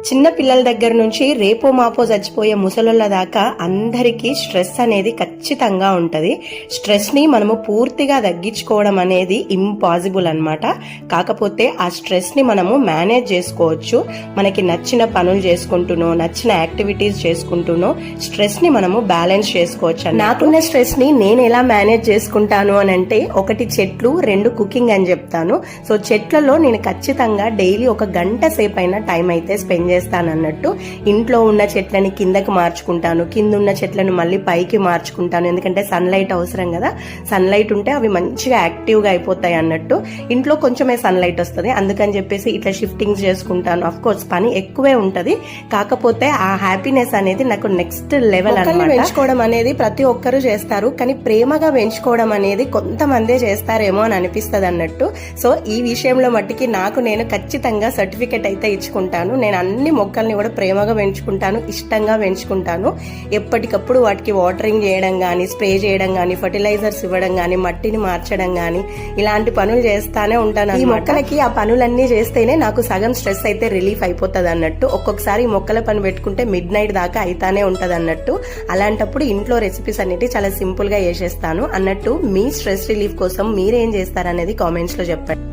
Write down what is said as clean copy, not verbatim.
చిన్న పిల్లల దగ్గర నుంచి రేపో మాపో చచ్చిపోయే ముసలోళ్ళ దాకా అందరికీ స్ట్రెస్ అనేది ఖచ్చితంగా ఉంటది. స్ట్రెస్ ని మనము పూర్తిగా తగ్గించుకోవడం అనేది ఇంపాసిబుల్ అన్నమాట. కాకపోతే ఆ స్ట్రెస్ ని మనము మేనేజ్ చేసుకోవచ్చు. మనకి నచ్చిన పనులు చేసుకుంటూనో, నచ్చిన యాక్టివిటీస్ చేసుకుంటూనో స్ట్రెస్ ని మనము బ్యాలెన్స్ చేసుకోవచ్చు. నాకున్న స్ట్రెస్ ని నేను ఎలా మేనేజ్ చేసుకుంటాను అని అంటే, ఒకటి చెట్లు, 2 కుకింగ్ అని చెప్తాను. సో చెట్లలో నేను ఖచ్చితంగా డైలీ 1 గంట సేపు అయినా టైం అయితే స్పెండ్ చేస్తానన్నట్టు. ఇంట్లో ఉన్న చెట్లని కిందకి మార్చుకుంటాను, కింద ఉన్న చెట్లను మళ్ళీ పైకి మార్చుకుంటాను. ఎందుకంటే సన్లైట్ అవసరం కదా, సన్లైట్ ఉంటే అవి మంచిగా యాక్టివ్ గా అయిపోతాయి అన్నట్టు. ఇంట్లో కొంచెమే సన్లైట్ వస్తుంది, అందుకని చెప్పేసి ఇట్లా షిఫ్టింగ్స్ చేసుకుంటాను. అఫ్ కోర్స్ పని ఎక్కువే ఉంటది, కాకపోతే ఆ హ్యాపీనెస్ అనేది నాకు నెక్స్ట్ లెవెల్ అన్నమాట. పెంచుకోవడం అనేది ప్రతి ఒక్కరు చేస్తారు, కానీ ప్రేమగా పెంచుకోవడం అనేది కొంతమందే చేస్తారేమో అని అనిపిస్తుంది అన్నట్టు. సో ఈ విషయంలో మట్టికి నాకు నేను ఖచ్చితంగా సర్టిఫికెట్ అయితే ఇచ్చుకుంటాను. నేను అన్ని మొక్కల్ని కూడా ప్రేమగా పెంచుకుంటాను, ఇష్టంగా పెంచుకుంటాను. ఎప్పటికప్పుడు వాటికి వాటరింగ్ చేయడం గానీ, స్ప్రే చేయడం గానీ, ఫర్టిలైజర్స్ ఇవ్వడం గానీ, మట్టిని మార్చడం గానీ, ఇలాంటి పనులు చేస్తానే ఉంటాను. ఈ మొక్కలకి ఆ పనులన్నీ చేస్తేనే నాకు సగం స్ట్రెస్ అయితే రిలీఫ్ అయిపోతుంది అన్నట్టు. ఒక్కొక్కసారి మొక్కల పని పెట్టుకుంటే మిడ్ నైట్ దాకా అయితానే ఉంటది అన్నట్టు. అలాంటప్పుడు ఇంట్లో రెసిపీస్ అనేవి చాలా సింపుల్ గా చేసేస్తాను అన్నట్టు. మీ స్ట్రెస్ రిలీఫ్ కోసం మీరేం చేస్తారనేది కామెంట్స్ లో చెప్పండి.